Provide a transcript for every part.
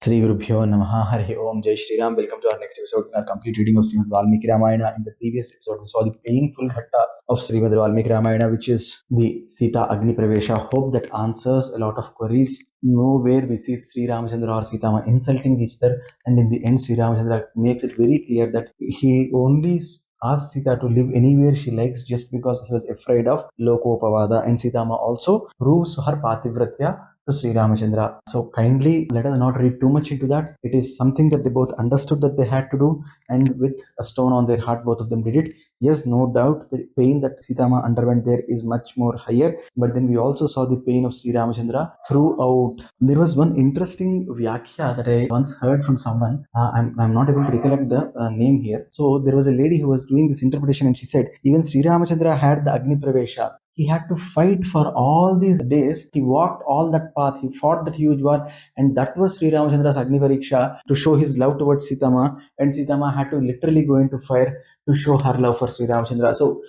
Sri Gurubhyo Namaha Hari Om Jai Shri Ram. Welcome to our next episode in our complete reading of Srimad Valmiki Ramayana. In the previous episode, we saw the painful ghatta of Srimad Valmiki Ramayana, which is the Sita Agni Pravesha. Hope that answers a lot of queries. Nowhere we see Sri Ramachandra or Sita Ma insulting each other, and in the end, Sri Ramachandra makes it very clear that he only asked Sita to live anywhere she likes just because he was afraid of Lokopavada, and Sita Ma also proves her Pativratya to Sri Ramachandra. So kindly let us not read too much into that. It is something that they both understood that they had to do, and with a stone on their heart, both of them did it. Yes, no doubt the pain that Sitama underwent there is much more higher, but then we also saw the pain of Sri Ramachandra throughout. There was one interesting Vyakhya that I once heard from someone. I'm not able to recollect the name here. So there was a lady who was doing this interpretation, and she said, even Sri Ramachandra had the Agni Pravesha. He had to fight for all these days. He walked all that path. He fought that huge war, and that was Sri Ramachandra's Agni Pariksha to show his love towards Sitama. And Sitama had to literally go into fire to show her love for Sri Ramachandra. So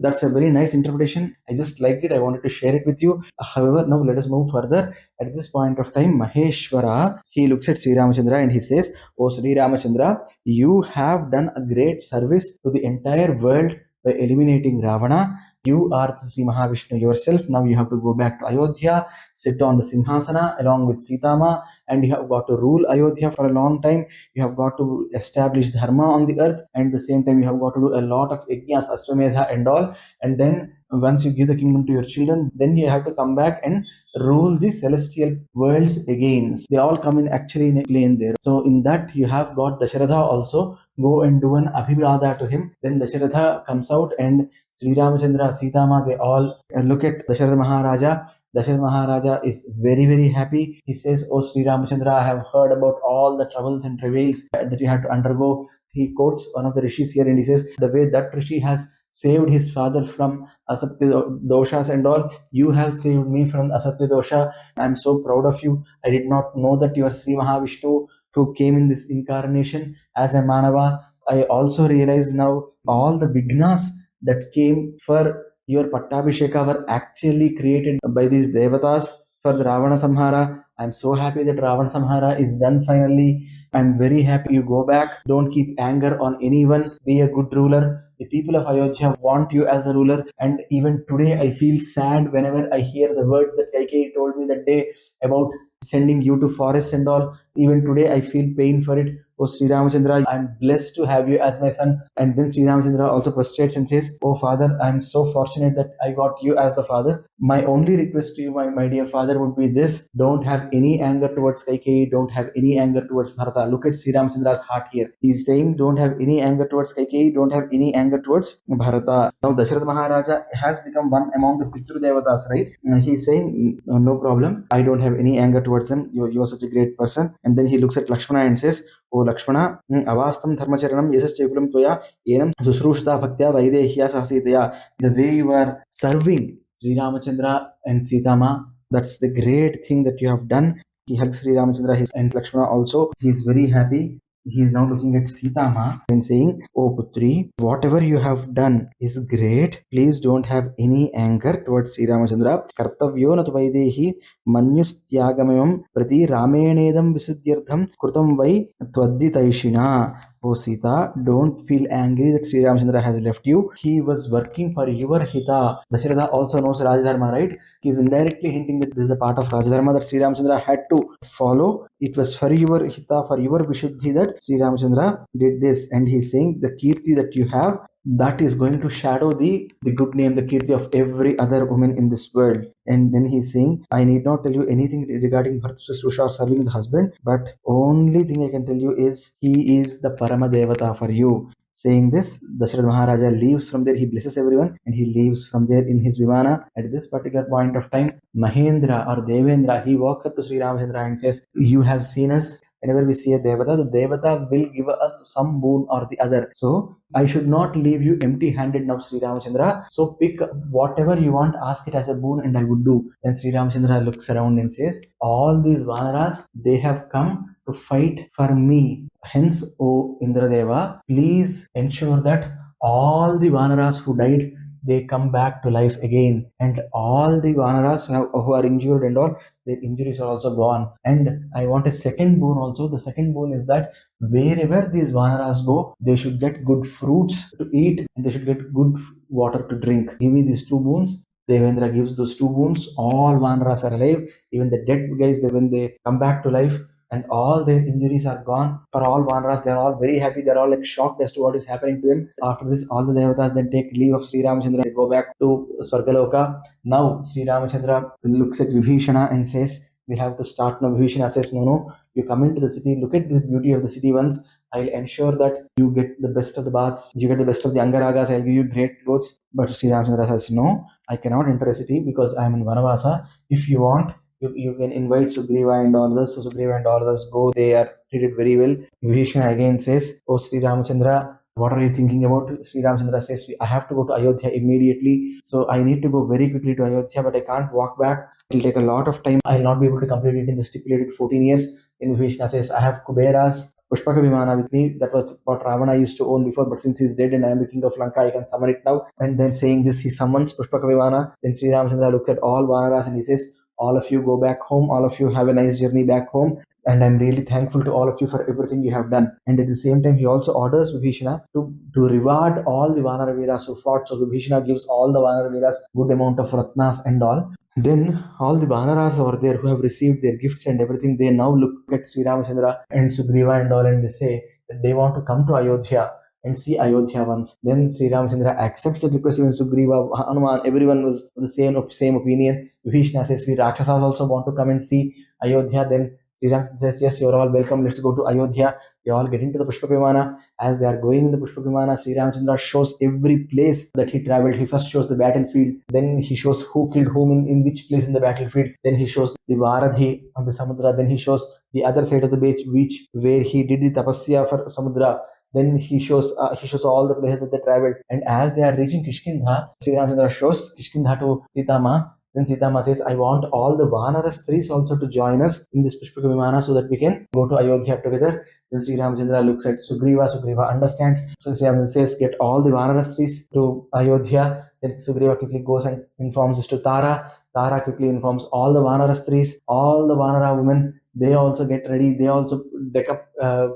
that's a very nice interpretation. I just liked it. I wanted to share it with you. However, now let us move further. At this point of time, Maheshwara, he looks at Sri Ramachandra and he says, "Oh Sri Ramachandra, you have done a great service to the entire world by eliminating Ravana. You are the Sri Mahavishnu yourself. Now you have to go back to Ayodhya, sit on the Simhasana along with Sitama, and you have got to rule Ayodhya for a long time. You have got to establish Dharma on the earth, and at the same time you have got to do a lot of yajnas, Aswamedha and all. And then once you give the kingdom to your children, then you have to come back and rule the celestial worlds again. They all come in actually in a plane there. So in that you have got Dasharatha also. Go and do an Abhibrada to him. Then Dasharatha comes out, and Sri Ramachandra, Sitama, they all look at Dasharatha Maharaja. Dasharatha Maharaja is very, very happy. He says, "Oh Sri Ramachandra, I have heard about all the troubles and travails that you had to undergo." He quotes one of the rishis here, and he says, "The way that rishi has saved his father from Asatya doshas and all, you have saved me from Asatya dosha. I am so proud of you. I did not know that you are Sri Mahavishnu who came in this incarnation as a Manava. I also realize now all the vignas that came for your Pattabhisheka were actually created by these Devatas for the Ravana Samhara. I'm so happy that Ravana Samhara is done finally. I'm very happy you go back. Don't keep anger on anyone. Be a good ruler. The people of Ayodhya want you as a ruler, and even today I feel sad whenever I hear the words that Kaikeyi told me that day about sending you to forests and all. Even today I feel pain for it. Oh Sri Ramachandra, I'm blessed to have you as my son." And then Sri Ramachandra also prostrates and says, "Oh father, I'm so fortunate that I got you as the father. My only request to you, my dear father, would be this: don't have any anger towards Kaikeyi, don't have any anger towards Bharata." Look at Sri Ramachandra's heart here. He's saying, don't have any anger towards Kaikeyi, don't have any anger towards Bharata. Now Dasharatha Maharaja has become one among the Pitru Devatas, right? He's saying, "No problem. I don't have any anger towards them. You are such a great person." And then he looks at Lakshmana and says, "O Lakshmana, avastam dharmacharanam yasaschakulam toya enam susrushta bhaktya vaidehiya sahasitaya." The way you are serving Sri Ramachandra and Sitama, that's the great thing that you have done. He hugs Sri Ramachandra and Lakshmana also. He is very happy. He is now looking at Sitama and saying, "Oh Putri, whatever you have done is great. Please don't have any anger towards Sri Ramachandra. Kartavyo natu vaidehi manyustyagamam prati ramenedam visuddhyartham krutam vai tvadditaishina." Oh Sita, don't feel angry that Sri Ramachandra has left you. He was working for your hita. Dasharatha also knows Rajadharma, right? He is indirectly hinting that this is a part of Rajadharma that Sri Ramachandra had to follow. It was for your hita, for your vishuddhi that Sri Ramachandra did this. And he's saying the kirti that you have, that is going to shadow the good name, the kirti of every other woman in this world. And then he's saying, I need not tell you anything regarding Bharata Sushrusha or serving the husband, but only thing I can tell you is he is the Parama Devata for you. Saying this, Dasharatha Maharaja leaves from there. He blesses everyone and he leaves from there in his Vimana. At this particular point of time, Mahendra or Devendra, he walks up to Sri Ramachandra and says, "You have seen us. Whenever we see a Devata, the Devata will give us some boon or the other. So I should not leave you empty-handed now, Sri Ramachandra. So pick whatever you want, ask it as a boon, and I would do." Then Sri Ramachandra looks around and says, "All these Vanaras, they have come to fight for me. Hence, O Indradeva, please ensure that all the Vanaras who died they come back to life again, and all the Vanaras who are injured and all, their injuries are also gone. And I want a second boon also. The second boon is that wherever these Vanaras go, they should get good fruits to eat and they should get good water to drink. Give me these two boons. Devendra gives those two boons. All Vanaras are alive. Even the dead guys, when they come back to life, and all their injuries are gone. For all Vanaras, they're all very happy. They're all like shocked as to what is happening to them. After this, all the Devatas then take leave of Sri Ramachandra. They go back to Swargaloka. Now, Sri Ramachandra looks at Vibhishana and says, "We have to start now." Vibhishana says, "No, you come into the city. Look at this beauty of the city once. I'll ensure that you get the best of the baths. You get the best of the Angaragas. I'll give you great clothes." But Sri Ramachandra says, "No, I cannot enter a city because I am in Vanavasa. If you want, you can invite Sugriva and all others. So Sugriva and all others go. They are treated very well." Vibhishana again says, "Oh Sri Ramachandra, what are you thinking about?" Sri Ramachandra says, "I have to go to Ayodhya immediately. So I need to go very quickly to Ayodhya, but I can't walk back. It will take a lot of time. I'll not be able to complete it in the stipulated 14 years. Then Vibhishana says, "I have Kubera's Pushpaka Vimana with me. That was what Ravana used to own before, but since he's dead and I am the king of Lanka, I can summon it now." And then saying this, he summons Pushpaka Vimana. Then Sri Ramachandra looks at all Vanaras and he says, "All of you go back home. All of you have a nice journey back home. And I'm really thankful to all of you for everything you have done." And at the same time, he also orders Vibhishana to reward all the Vanaraviras who fought. So Vibhishana gives all the Vanaraviras good amount of ratnas and all. Then all the Vanaras over there who have received their gifts and everything, they now look at Sri Ramachandra and Sugriva and all, and they say that they want to come to Ayodhya and see Ayodhya once. Then Sri Ramachandra accepts the request. Even Sugriva, Hanuman, everyone was the same opinion. Vibhishana says, "We Rakshasas also want to come and see Ayodhya." Then Sri Ramachandra says, "Yes, you're all welcome. Let's go to Ayodhya." They all get into the Pushpaka Vimana. As they are going in the Pushpaka Vimana, Sri Ramachandra shows every place that he traveled. He first shows the battlefield, then he shows who killed whom in which place in the battlefield, then he shows the Varadhi on the Samudra, then he shows the other side of the beach where he did the tapasya for Samudra. Then he shows all the places that they traveled. And as they are reaching Kishkindha, Sri Ramachandra shows Kishkindha to Sitama. Then Sitama says, "I want all the Vanara Stris also to join us in this Pushpaka Vimana so that we can go to Ayodhya together." Then Sri Ramachandra looks at Sugriva. Sugriva understands. So Sri Ramachandra says, "Get all the Vanara Stris to Ayodhya." Then Sugriva quickly goes and informs this to Tara. Tara quickly informs all the Vanara Stris, all the Vanara women. They also get ready. They also deck up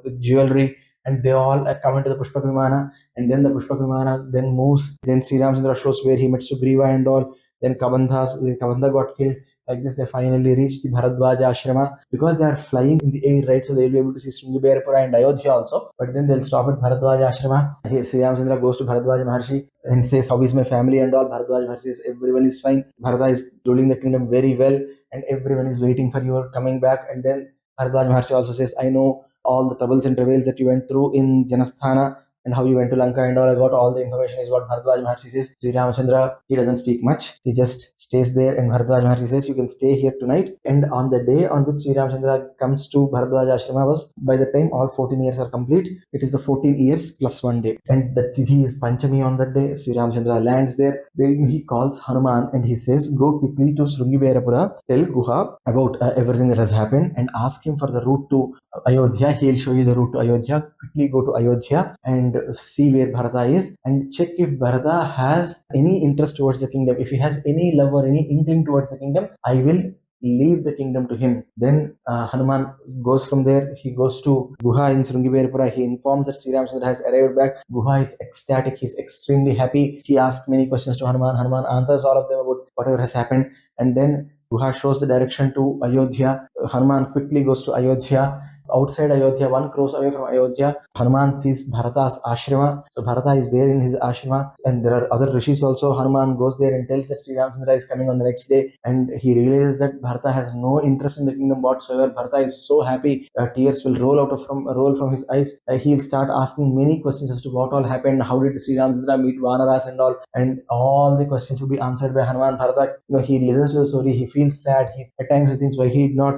with jewelry. And they all come into the Pushpaka Vimana. And then the Pushpaka Vimana then moves. Then Sri Ramachandra shows where he met Sugriva and all. Then Kabandha got killed. Like this, they finally reach the Bharadwaja Ashrama because they are flying in the air, right? So they'll be able to see Sringaberapura and Ayodhya also. But then they'll stop at Bharadwaja Ashrama. Here, Sri Ramachandra goes to Bharadwaja Maharshi and says, "How is my family and all?" Bharadwaja Maharshi says, "Everyone is fine. Bharata is ruling the kingdom very well, and everyone is waiting for your coming back." And then Bharadwaja Maharshi also says, "I know all the troubles and travails that you went through in Janasthana and how you went to Lanka and all. I got all the information," is what Bharadwaj Maharshi says. Sri Ramachandra, he doesn't speak much. He just stays there, and Bharadwaj Maharshi says, "You can stay here tonight." And on the day on which Sri Ramachandra comes to Bharadwaj Ashrama was, by the time all 14 years are complete, it is the 14 years plus 1 day. And the Tithi is Panchami on that day. Sri Ramachandra lands there. Then he calls Hanuman and he says, "Go quickly to Sringaberapura, tell Guha about everything that has happened and ask him for the route to Ayodhya. He'll show you the route to Ayodhya. Quickly go to Ayodhya and see where Bharata is and check if Bharata has any interest towards the kingdom. If he has any love or any inkling towards the kingdom, I will leave the kingdom to him." Then Hanuman goes from there. He goes to Guha in Sringaberapura. He informs that Sri Ramachandra has arrived back. Guha is ecstatic. He's extremely happy. He asks many questions to Hanuman. Hanuman answers all of them about whatever has happened. And then Guha shows the direction to Ayodhya. Hanuman quickly goes to Ayodhya. Outside Ayodhya, 1 cross away from Ayodhya, Hanuman sees Bharata's ashrama. So Bharata is there in his ashrama, and there are other rishis also. Hanuman goes there and tells that Sri Ramachandra is coming on the next day, and he realizes that Bharata has no interest in the kingdom whatsoever. Bharata is so happy, tears will roll from his eyes. He'll start asking many questions as to what all happened, how did Sri Ramachandra meet Vanaras and all the questions will be answered by Hanuman. Bharata, he listens to the story, he feels sad. At times he thinks why he did not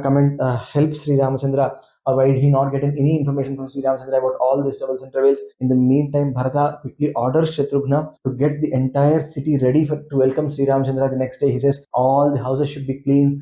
come and help Sri Ramachandra, or why did he not get any information from Sri Ramachandra about all these troubles and travails. In the meantime, Bharata quickly orders Shatrughna to get the entire city ready to welcome Sri Ramachandra the next day. He says all the houses should be clean.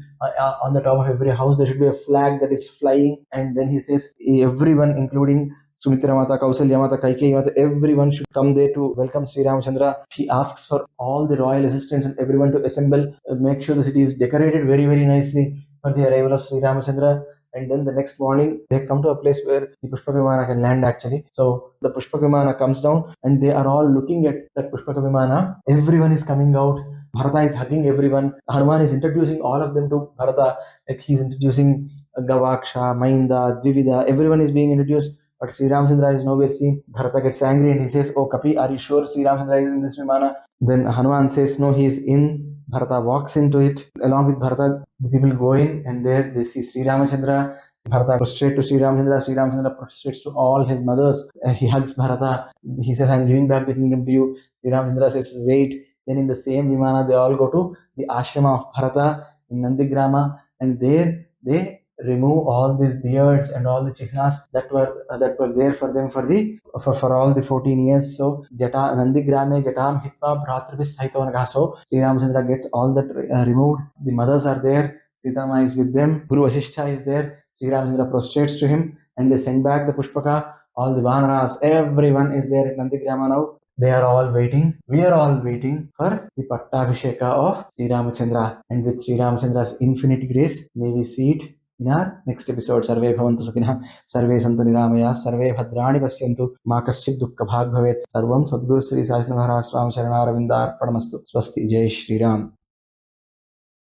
On the top of every house there should be a flag that is flying, and then he says everyone, including Sumitra Mata, Kausalya Mata, Kaikeyi Mata, everyone should come there to welcome Sri Ramachandra. He asks for all the royal assistants and everyone to assemble, make sure the city is decorated very, very nicely for the arrival of Sri Ramachandra. And then the next morning, they come to a place where the Pushpaka Vimana can land actually. So the Pushpaka Vimana comes down and they are all looking at that Pushpaka Vimana. Everyone is coming out. Bharata is hugging everyone. Hanuman is introducing all of them to Bharata. Like he's introducing Gavaksha, Mainda, Dvivida. Everyone is being introduced. But Sri Ramachandra is nowhere seen. Bharata gets angry and he says, "Oh Kapi, are you sure Sri Ramachandra is in this Vimana?" Then Hanuman says, "No, he is in." Bharata walks into it. Along with Bharata, the people go in and there they see Sri Ramachandra. Bharata prostrates to Sri Ramachandra. Sri Ramachandra prostrates to all his mothers. He hugs Bharata. He says, "I'm giving back the kingdom to you." Sri Ramachandra says, "Wait." Then in the same Vimana, they all go to the ashrama of Bharata in Nandigrama, and there they remove all these beards and all the chihnas that were there for them for all the 14 years. So Jata Nandigrame Jatam Hitva Bhratrabhis Sahitonagaha. So Sri Ramachandra gets all that removed. The mothers are there. Sitama is with them. Guru Vasishtha is there. Sri Ramachandra prostrates to him and they send back the Pushpaka. All the Vanaras, everyone is there at Nandigrama now. They are all waiting. We are all waiting for the Pattabhisheka of Sri Ramachandra. And with Sri Ramachandra's infinite grace, may we see it in our next episode. Sarve bhavantu sukhinah, sarve santu niramaya, sarve bhadrani pasyantu, ma kaschid dukkha bhag bhavet, sarvam sadguru Sri Sai Maharaj Ram Charanaravinda Arpanamastu. Swasti. Jai Shri Ram.